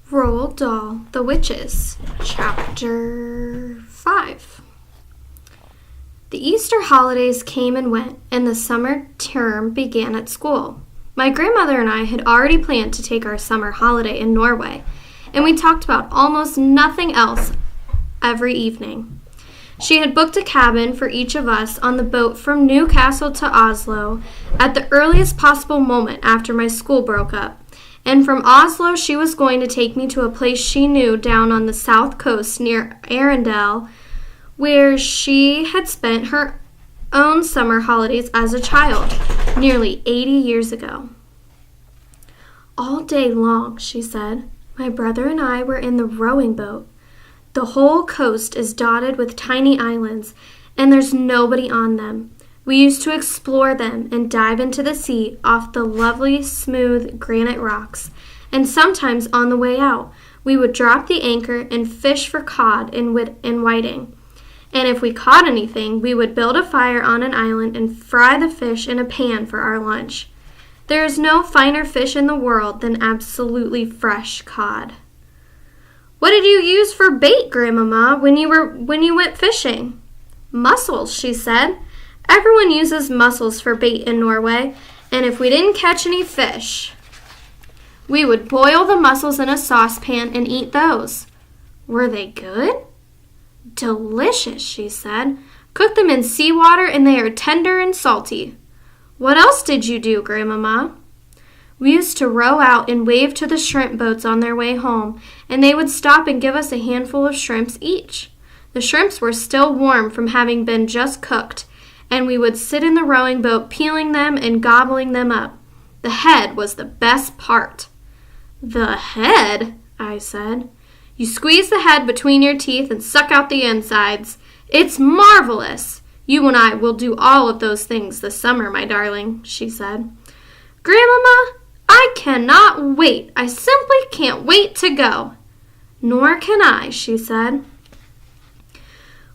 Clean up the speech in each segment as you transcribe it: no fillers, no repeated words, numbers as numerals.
Roald Dahl, The Witches, Chapter 5. The Easter holidays came and went, and the summer term began at school. My grandmother and I had already planned to take our summer holiday in Norway, and we talked about almost nothing else every evening. She had booked a cabin for each of us on the boat from Newcastle to Oslo at the earliest possible moment after my school broke up. And from Oslo, she was going to take me to a place she knew down on the south coast near Arendal, where she had spent her own summer holidays as a child, nearly 80 years ago. All day long, she said, my brother and I were in the rowing boat. The whole coast is dotted with tiny islands, and there's nobody on them. We used to explore them and dive into the sea off the lovely, smooth granite rocks. And sometimes on the way out, we would drop the anchor and fish for cod and whiting. And if we caught anything, we would build a fire on an island and fry the fish in a pan for our lunch. There is no finer fish in the world than absolutely fresh cod. What did you use for bait, Grandmama, when you went fishing? Mussels, she said. Everyone uses mussels for bait in Norway, and if we didn't catch any fish, we would boil the mussels in a saucepan and eat those. Were they good? Delicious, she said. Cook them in seawater and they are tender and salty. What else did you do, Grandmama? We used to row out and wave to the shrimp boats on their way home, and they would stop and give us a handful of shrimps each. The shrimps were still warm from having been just cooked, and we would sit in the rowing boat peeling them and gobbling them up. The head was the best part. The head? I said. You squeeze the head between your teeth and suck out the insides. It's marvelous. You and I will do all of those things this summer, my darling, she said. Grandmama, I cannot wait. I simply can't wait to go. Nor can I, she said.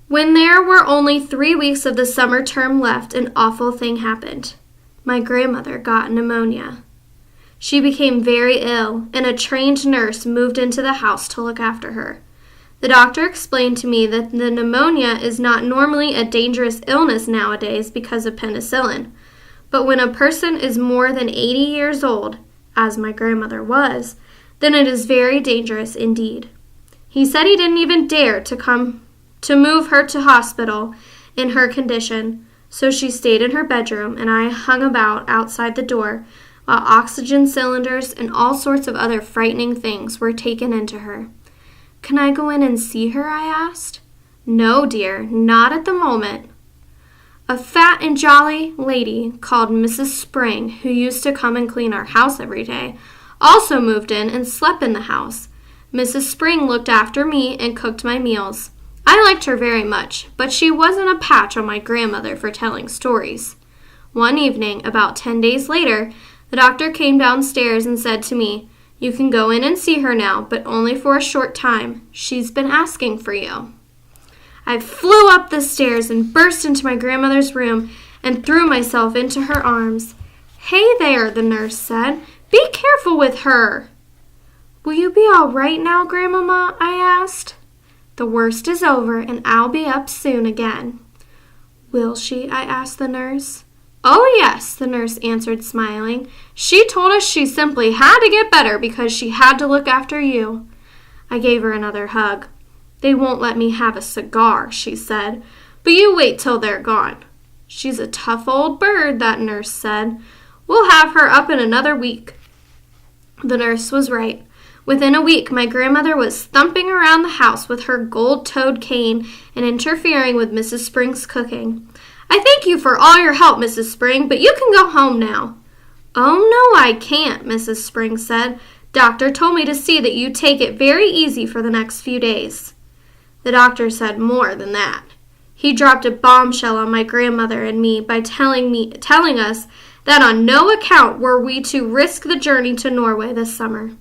When there were only 3 weeks of the summer term left, an awful thing happened. My grandmother got pneumonia. She became very ill, and a trained nurse moved into the house to look after her. The doctor explained to me that the pneumonia is not normally a dangerous illness nowadays because of penicillin, but when a person is more than 80 years old, as my grandmother was, then it is very dangerous indeed. He said he didn't even dare to move her to hospital in her condition, so she stayed in her bedroom and I hung about outside the door while oxygen cylinders and all sorts of other frightening things were taken into her. Can I go in and see her? I asked. No, dear, not at the moment. A fat and jolly lady called Mrs. Spring, who used to come and clean our house every day, also moved in and slept in the house. Mrs. Spring looked after me and cooked my meals. I liked her very much, but she wasn't a patch on my grandmother for telling stories. One evening, about 10 days later, the doctor came downstairs and said to me, You can go in and see her now, but only for a short time. She's been asking for you. I flew up the stairs and burst into my grandmother's room and threw myself into her arms. Hey there, the nurse said. Be careful with her. Will you be all right now, Grandmama? I asked. The worst is over, and I'll be up soon again. Will she? I asked the nurse. Oh, yes, the nurse answered, smiling. She told us she simply had to get better because she had to look after you. I gave her another hug. They won't let me have a cigar, she said, but you wait till they're gone. She's a tough old bird, that nurse said. We'll have her up in another week. The nurse was right. Within a week, my grandmother was thumping around the house with her gold-toed cane and interfering with Mrs. Spring's cooking. I thank you for all your help, Mrs. Spring, but you can go home now. Oh, no, I can't, Mrs. Spring said. Doctor told me to see that you take it very easy for the next few days. The doctor said more than that. He dropped a bombshell on my grandmother and me by telling us that on no account were we to risk the journey to Norway this summer.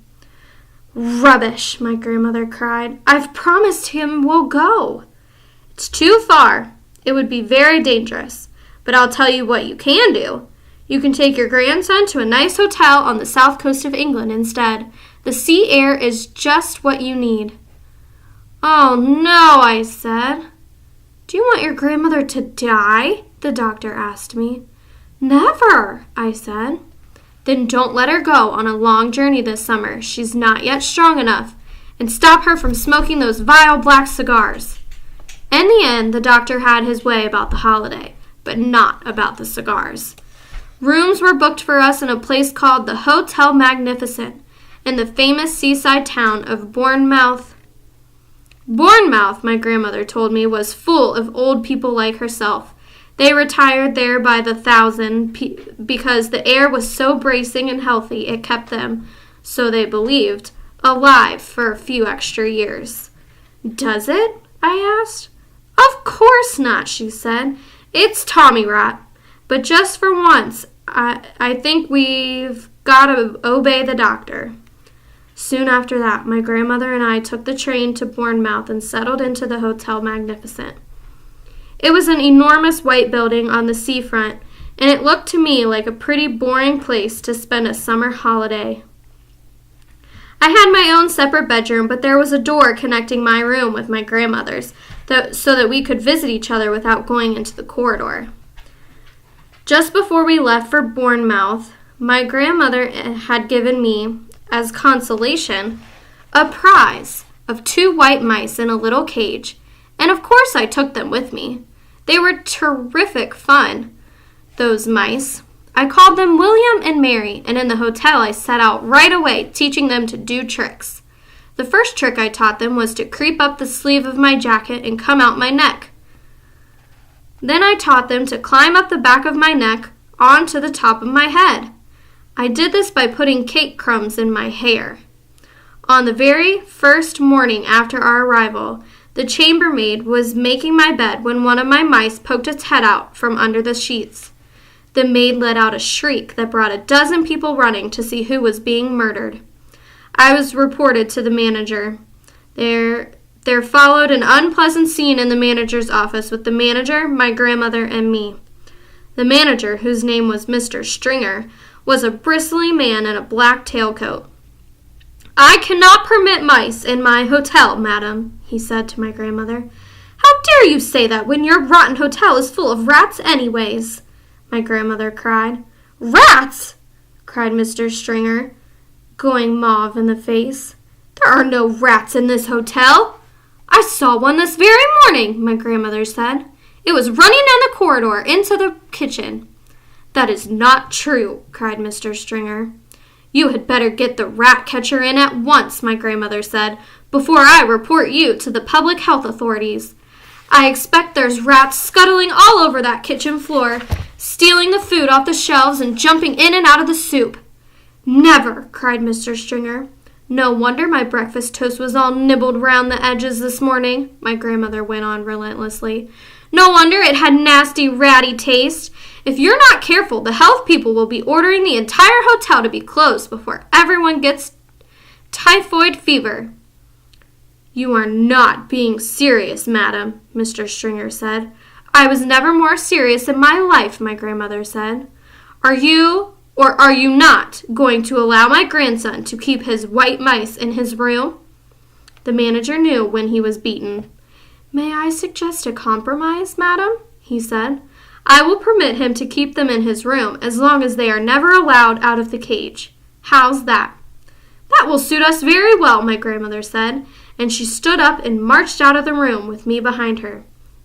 Rubbish, my grandmother cried. I've promised him we'll go. It's too far. It would be very dangerous. But I'll tell you what you can do. You can take your grandson to a nice hotel on the south coast of England instead. The sea air is just what you need." "Oh, no," I said. "Do you want your grandmother to die?" the doctor asked me. "Never," I said. "Then don't let her go on a long journey this summer. She's not yet strong enough. And stop her from smoking those vile black cigars." In the end, the doctor had his way about the holiday, but not about the cigars. Rooms were booked for us in a place called the Hotel Magnificent in the famous seaside town of Bournemouth. Bournemouth, my grandmother told me, was full of old people like herself. They retired there by the thousand because the air was so bracing and healthy it kept them, so they believed, alive for a few extra years. "Does it?" I asked. "Of course not," she said. "It's Tommy rot. But just for once, I think we've got to obey the doctor." Soon after that, my grandmother and I took the train to Bournemouth and settled into the Hotel Magnificent. It was an enormous white building on the seafront, and it looked to me like a pretty boring place to spend a summer holiday. I had my own separate bedroom, but there was a door connecting my room with my grandmother's, so that we could visit each other without going into the corridor. Just before we left for Bournemouth, my grandmother had given me, as consolation, a prize of 2 white mice in a little cage, and of course I took them with me. They were terrific fun, those mice. I called them William and Mary, and in the hotel I set out right away teaching them to do tricks. The first trick I taught them was to creep up the sleeve of my jacket and come out my neck. Then I taught them to climb up the back of my neck onto the top of my head. I did this by putting cake crumbs in my hair. On the very first morning after our arrival, the chambermaid was making my bed when one of my mice poked its head out from under the sheets. The maid let out a shriek that brought a dozen people running to see who was being murdered. I was reported to the manager. There followed an unpleasant scene in the manager's office with the manager, my grandmother, and me. The manager, whose name was Mr. Stringer, was a bristly man in a black tailcoat. "I cannot permit mice in my hotel, madam," he said to my grandmother. "How dare you say that when your rotten hotel is full of rats anyways?" my grandmother cried. "Rats!" cried Mr. Stringer, going mauve in the face. "There are no rats in this hotel." "I saw one this very morning," my grandmother said. "It was running down the corridor into the kitchen." "That is not true," cried Mr. Stringer. "You had better get the rat catcher in at once," my grandmother said, "before I report you to the public health authorities. I expect there's rats scuttling all over that kitchen floor, stealing the food off the shelves and jumping in and out of the soup." "Never," cried Mr. Stringer. "No wonder my breakfast toast was all nibbled round the edges this morning," my grandmother went on relentlessly. "No wonder it had nasty, ratty taste. If you're not careful, the health people will be ordering the entire hotel to be closed before everyone gets typhoid fever." "You are not being serious, madam," Mr. Stringer said. "I was never more serious in my life," my grandmother said. "Are you, or are you not, going to allow my grandson to keep his white mice in his room?" The manager knew when he was beaten. "May I suggest a compromise, madam?" he said. "I will permit him to keep them in his room as long as they are never allowed out of the cage. How's that?" "That will suit us very well," my grandmother said, and she stood up and marched out of the room with me behind her.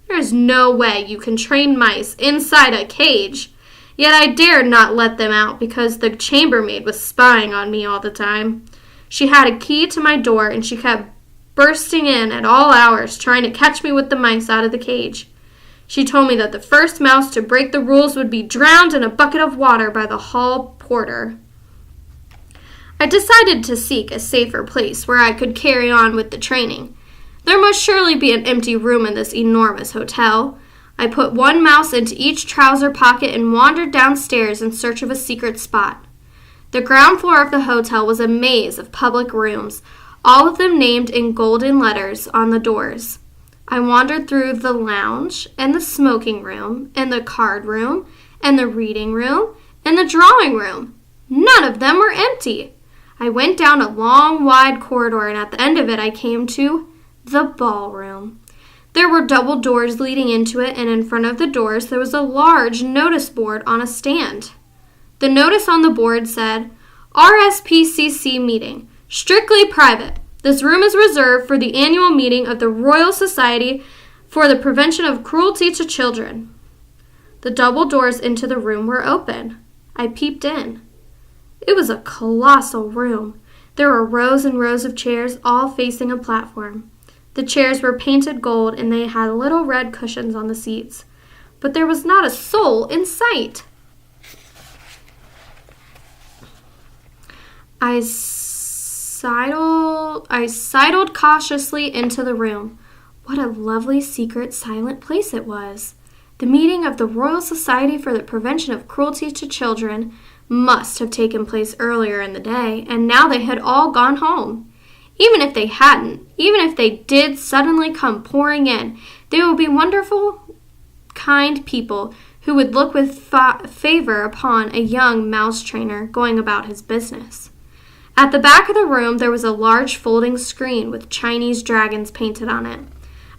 "There is no way you can train mice inside a cage." Yet I dared not let them out because the chambermaid was spying on me all the time. She had a key to my door, and she kept bursting in at all hours trying to catch me with the mice out of the cage. She told me that the first mouse to break the rules would be drowned in a bucket of water by the hall porter. I decided to seek a safer place where I could carry on with the training. There must surely be an empty room in this enormous hotel. I put one mouse into each trouser pocket and wandered downstairs in search of a secret spot. The ground floor of the hotel was a maze of public rooms, all of them named in golden letters on the doors. I wandered through the lounge, and the smoking room, and the card room, and the reading room, and the drawing room. None of them were empty. I went down a long, wide corridor, and at the end of it I came to the ballroom. There were double doors leading into it, and in front of the doors there was a large notice board on a stand. The notice on the board said, RSPCC meeting, strictly private. This room is reserved for the annual meeting of the Royal Society for the Prevention of Cruelty to Children. The double doors into the room were open. I peeped in. It was a colossal room. There were rows and rows of chairs, all facing a platform. The chairs were painted gold, and they had little red cushions on the seats. But there was not a soul in sight. I sidled cautiously into the room. What a lovely, secret, silent place it was. The meeting of the Royal Society for the Prevention of Cruelty to Children must have taken place earlier in the day, and now they had all gone home. Even if they hadn't, even if they did suddenly come pouring in, they would be wonderful, kind people who would look with favor upon a young mouse trainer going about his business. At the back of the room, there was a large folding screen with Chinese dragons painted on it.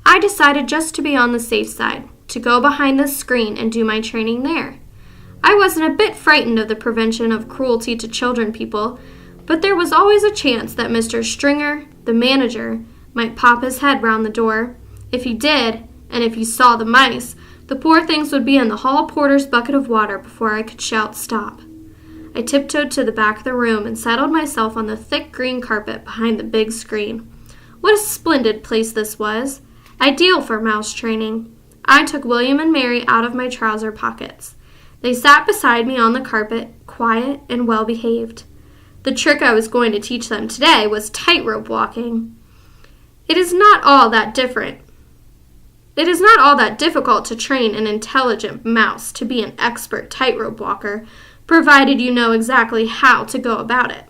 I decided just to be on the safe side, to go behind the screen and do my training there. I wasn't a bit frightened of the prevention of cruelty to children people, but there was always a chance that Mr. Stringer, the manager, might pop his head round the door. If he did, and if he saw the mice, the poor things would be in the hall porter's bucket of water before I could shout stop. I tiptoed to the back of the room and settled myself on the thick green carpet behind the big screen. What a splendid place this was! Ideal for mouse training. I took William and Mary out of my trouser pockets. They sat beside me on the carpet, quiet and well behaved. The trick I was going to teach them today was tightrope walking. It is not all that difficult to train an intelligent mouse to be an expert tightrope walker, provided you know exactly how to go about it.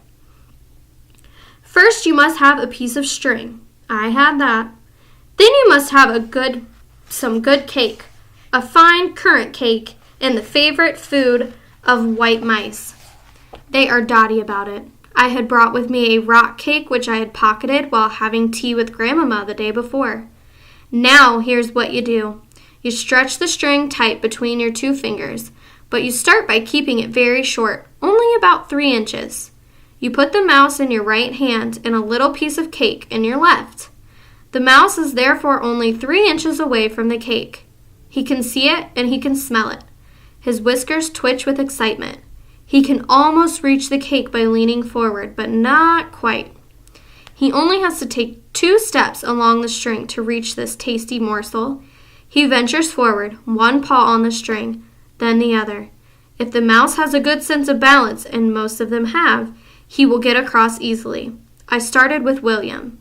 First, you must have a piece of string. I had that. Then you must have some good cake, a fine currant cake, and the favorite food of white mice. They are dotty about it. I had brought with me a rock cake which I had pocketed while having tea with Grandmama the day before. Now, here's what you do. You stretch the string tight between your two fingers, but you start by keeping it very short, only about 3 inches. You put the mouse in your right hand and a little piece of cake in your left. The mouse is therefore only 3 inches away from the cake. He can see it and he can smell it. His whiskers twitch with excitement. He can almost reach the cake by leaning forward, but not quite. He only has to take 2 steps along the string to reach this tasty morsel. He ventures forward, one paw on the string, then the other. If the mouse has a good sense of balance, and most of them have, he will get across easily. I started with William.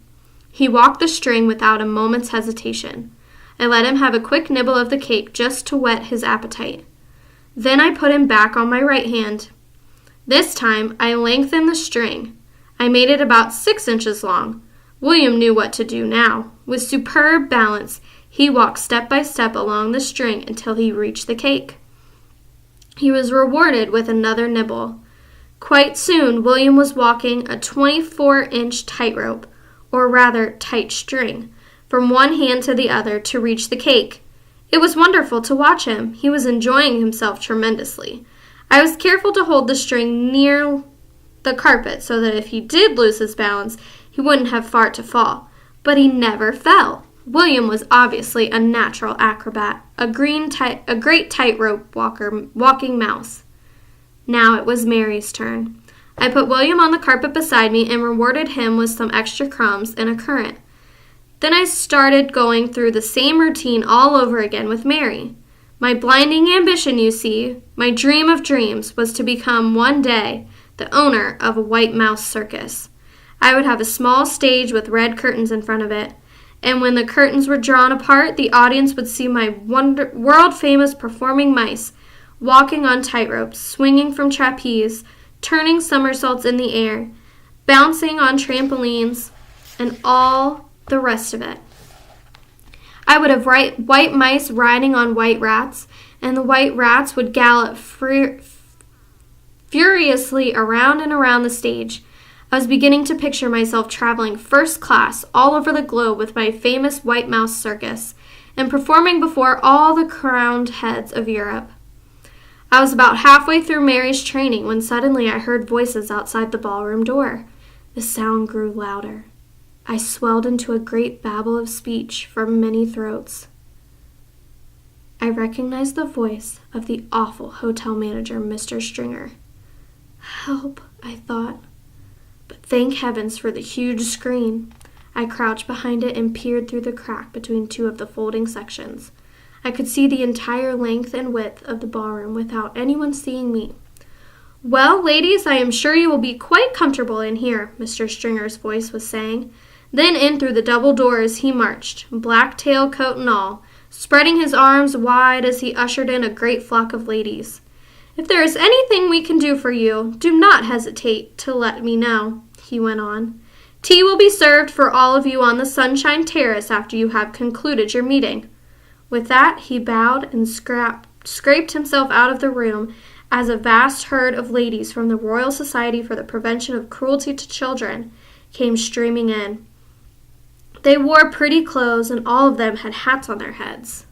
He walked the string without a moment's hesitation. I let him have a quick nibble of the cake just to whet his appetite. Then I put him back on my right hand. This time I lengthened the string. I made it about 6 inches long. William knew what to do now. With superb balance, he walked step by step along the string until he reached the cake. He was rewarded with another nibble. Quite soon, William was walking a 24-inch tightrope, or rather tight string, from one hand to the other to reach the cake. It was wonderful to watch him. He was enjoying himself tremendously. I was careful to hold the string near the carpet so that if he did lose his balance, he wouldn't have far to fall. But he never fell. William was obviously a natural acrobat, a great tightrope walking mouse. Now it was Mary's turn. I put William on the carpet beside me and rewarded him with some extra crumbs and a currant. Then I started going through the same routine all over again with Mary. My blinding ambition, you see, my dream of dreams, was to become one day the owner of a white mouse circus. I would have a small stage with red curtains in front of it, and when the curtains were drawn apart, the audience would see my world-famous performing mice walking on tightropes, swinging from trapeze, turning somersaults in the air, bouncing on trampolines, and all the rest of it. I would have white mice riding on white rats, and the white rats would gallop furiously around and around the stage. I was beginning to picture myself traveling first class all over the globe with my famous White Mouse Circus and performing before all the crowned heads of Europe. I was about halfway through Mary's training when suddenly I heard voices outside the ballroom door. The sound grew louder. I swelled into a great babble of speech from many throats. I recognized the voice of the awful hotel manager, Mr. Stringer. Help, I thought. But thank heavens for the huge screen. I crouched behind it and peered through the crack between two of the folding sections. I could see the entire length and width of the ballroom without anyone seeing me. Well, ladies, I am sure you will be quite comfortable in here, Mr. Stringer's voice was saying. Then in through the double doors he marched, black tailcoat and all, spreading his arms wide as he ushered in a great flock of ladies. If there is anything we can do for you, do not hesitate to let me know, he went on. Tea will be served for all of you on the Sunshine Terrace after you have concluded your meeting. With that, he bowed and scraped himself out of the room as a vast herd of ladies from the Royal Society for the Prevention of Cruelty to Children came streaming in. They wore pretty clothes, and all of them had hats on their heads.